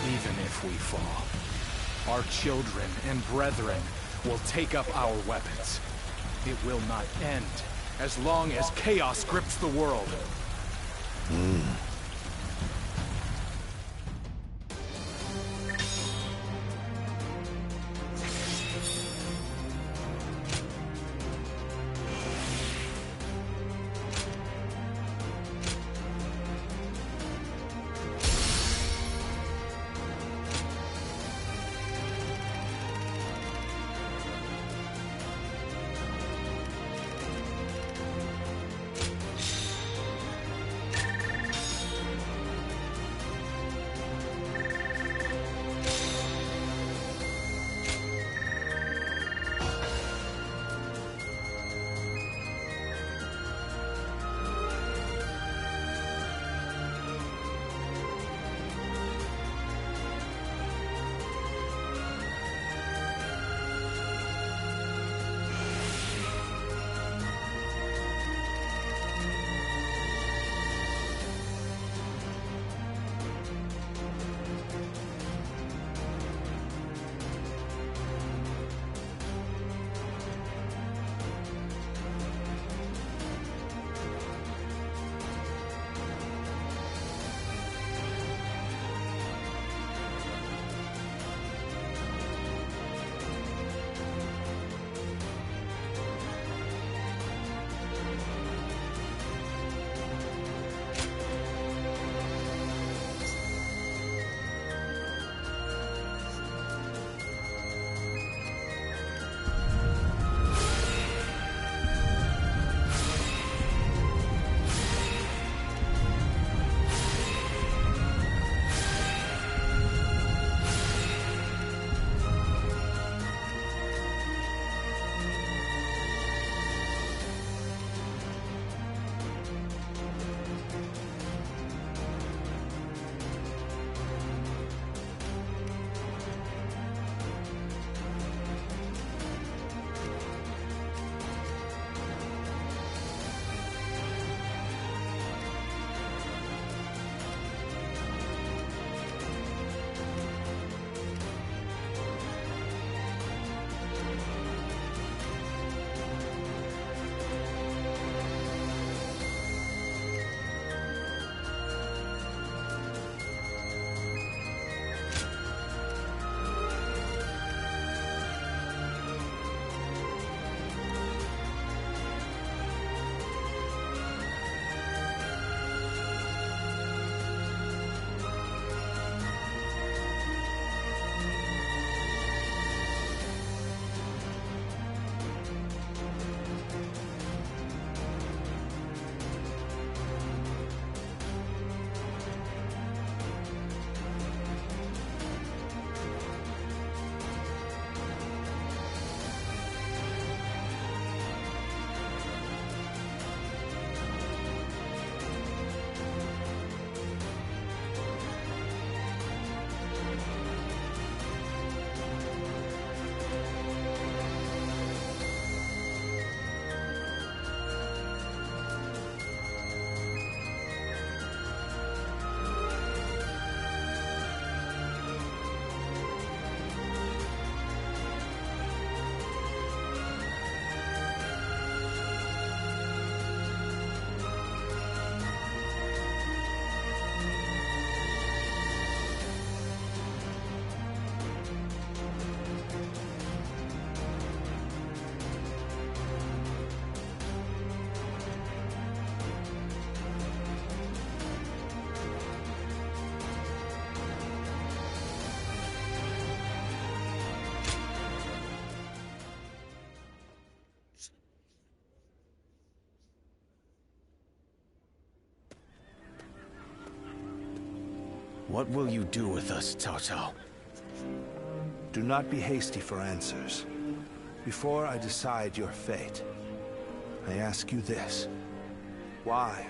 Even if we fall, our children and brethren will take up our weapons. It will not end as long as chaos grips the world. What will you do with us, Cao Cao? Do not be hasty for answers. Before I decide your fate, I ask you this. Why,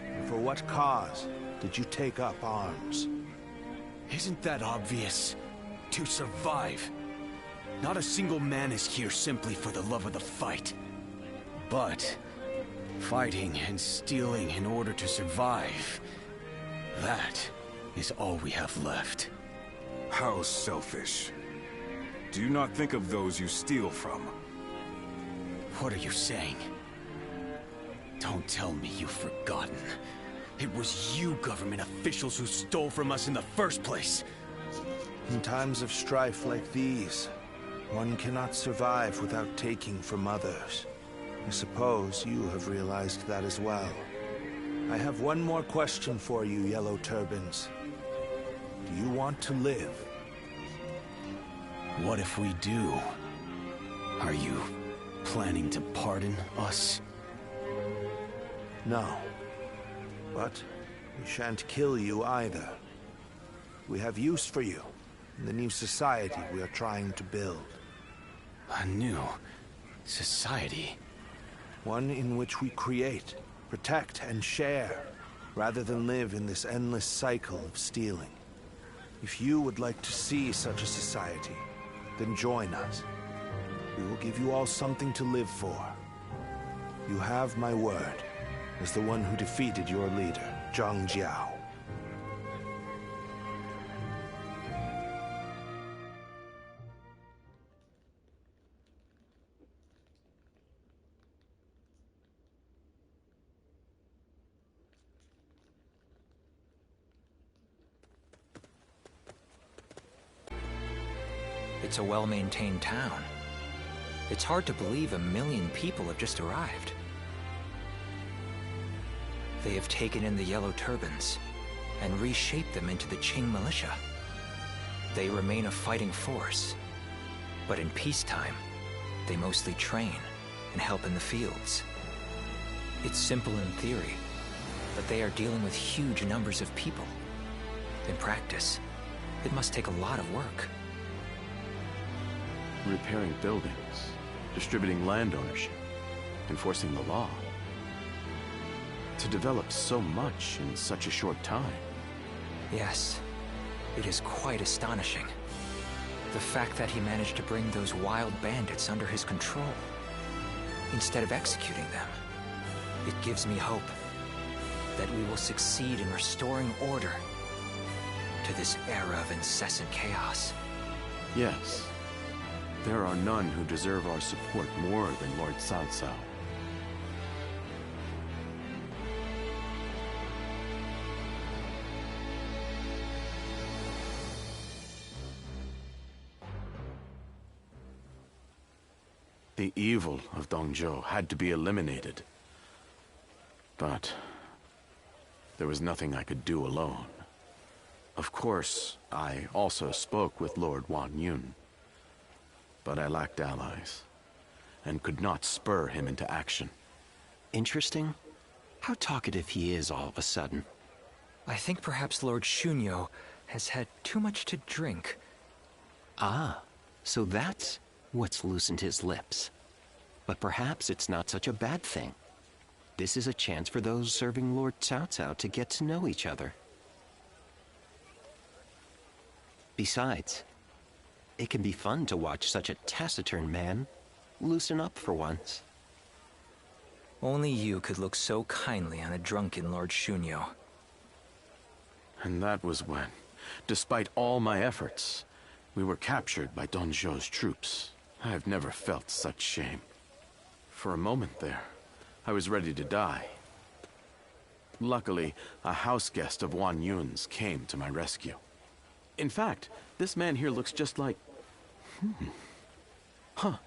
and for what cause, did you take up arms? Isn't that obvious? To survive. Not a single man is here simply for the love of the fight. But fighting and stealing in order to survive, that is all we have left. How selfish. Do you not think of those you steal from? What are you saying? Don't tell me you've forgotten. It was you government officials who stole from us in the first place. In times of strife like these, one cannot survive without taking from others. I suppose you have realized that as well. I have one more question for you, Yellow Turbans. Do you want to live? What if we do? Are you planning to pardon us? No. But we shan't kill you either. We have use for you in the new society we are trying to build. A new society? One in which we create, protect, and share, rather than live in this endless cycle of stealing. If you would like to see such a society, then join us. We will give you all something to live for. You have my word, as the one who defeated your leader, Zhang Jiao. It's a well-maintained town. It's hard to believe 1 million people have just arrived. They have taken in the Yellow Turbans and reshaped them into the Qing militia. They remain a fighting force, but in peacetime, they mostly train and help in the fields. It's simple in theory, but they are dealing with huge numbers of people. In practice, it must take a lot of work. Repairing buildings, distributing land ownership, enforcing the law. To develop so much in such a short time. Yes, it is quite astonishing. The fact that he managed to bring those wild bandits under his control, instead of executing them. It gives me hope that we will succeed in restoring order to this era of incessant chaos. Yes. There are none who deserve our support more than Lord Cao Cao. The evil of Dongzhou had to be eliminated. But there was nothing I could do alone. Of course, I also spoke with Lord Wan Yun. But I lacked allies, and could not spur him into action. Interesting. How talkative he is all of a sudden. I think perhaps Lord Shunyo has had too much to drink. Ah, so that's what's loosened his lips. But perhaps it's not such a bad thing. This is a chance for those serving Lord Cao Cao to get to know each other. Besides, it can be fun to watch such a taciturn man loosen up for once. Only you could look so kindly on a drunken Lord Shunyo. And that was when, despite all my efforts, we were captured by Dongzhou's troops. I have never felt such shame. For a moment there, I was ready to die. Luckily, a house guest of Wan Yun's came to my rescue. In fact, this man here looks just like... Huh.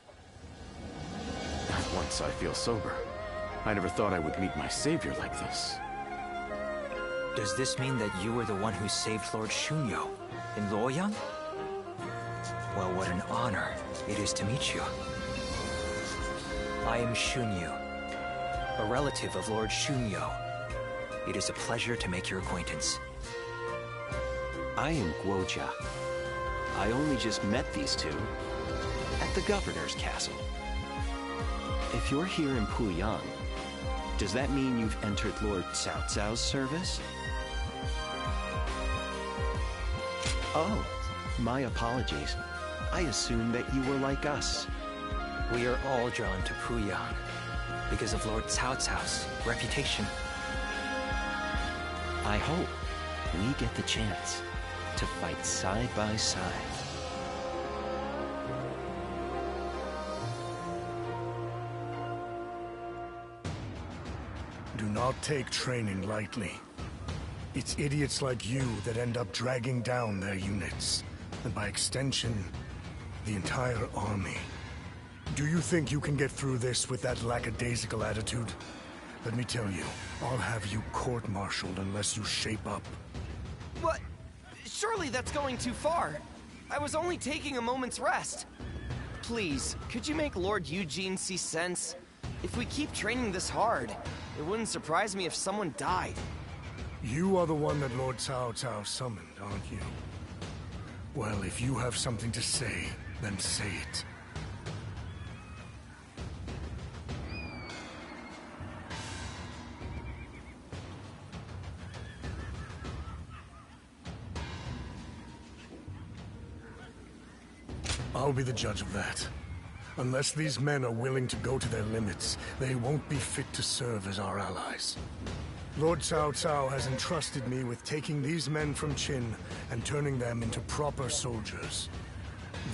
Not once I feel sober. I never thought I would meet my savior like this. Does this mean that you were the one who saved Lord Shunyo in Luoyang? Well, what an honor it is to meet you. I am Shunyu, a relative of Lord Shunyo. It is a pleasure to make your acquaintance. I am Guoja. I only just met these two at the governor's castle. If you're here in Puyang, does that mean you've entered Lord Cao Cao's service? Oh, my apologies. I assumed that you were like us. We are all drawn to Puyang because of Lord Cao Cao's reputation. I hope we get the chance to fight side by side. Do not take training lightly. It's idiots like you that end up dragging down their units, and by extension, the entire army. Do you think you can get through this with that lackadaisical attitude? Let me tell you, I'll have you court-martialed unless you shape up. What? Surely that's going too far. I was only taking a moment's rest. Please, could you make Lord Eugene see sense? If we keep training this hard, it wouldn't surprise me if someone died. You are the one that Lord Cao Cao summoned, aren't you? Well, if you have something to say, then say it. I'll be the judge of that. Unless these men are willing to go to their limits, they won't be fit to serve as our allies. Lord Cao Cao has entrusted me with taking these men from Qin and turning them into proper soldiers.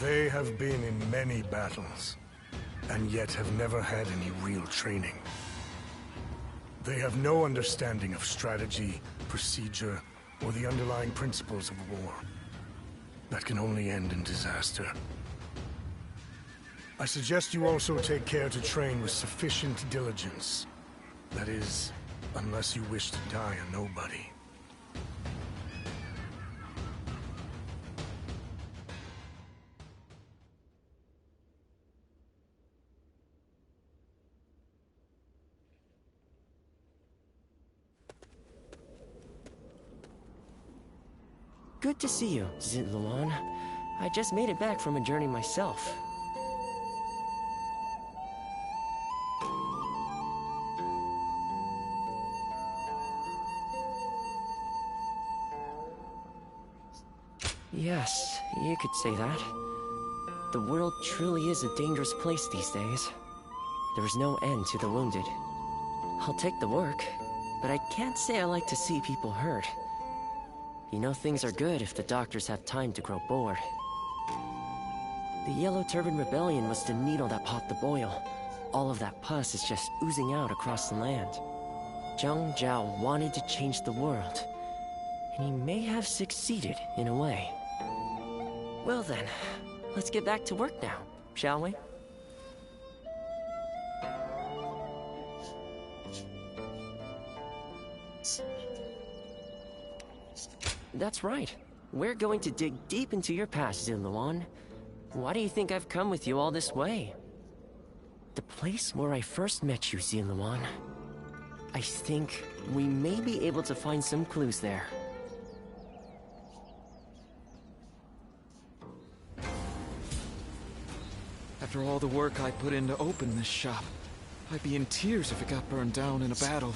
They have been in many battles, and yet have never had any real training. They have no understanding of strategy, procedure, or the underlying principles of war. That can only end in disaster. I suggest you also take care to train with sufficient diligence. That is, unless you wish to die a nobody. Good to see you, Zitluan. I just made it back from a journey myself. Yes, you could say that. The world truly is a dangerous place these days. There is no end to the wounded. I'll take the work, but I can't say I like to see people hurt. You know things are good if the doctors have time to grow bored. The Yellow Turban Rebellion was the needle that popped the boil. All of that pus is just oozing out across the land. Zhang Zhao wanted to change the world, and he may have succeeded in a way. Well then, let's get back to work now, shall we? That's right. We're going to dig deep into your past, Zitluan. Why do you think I've come with you all this way? The place where I first met you, Zitluan. I think we may be able to find some clues there. After all the work I put in to open this shop, I'd be in tears if it got burned down in a battle.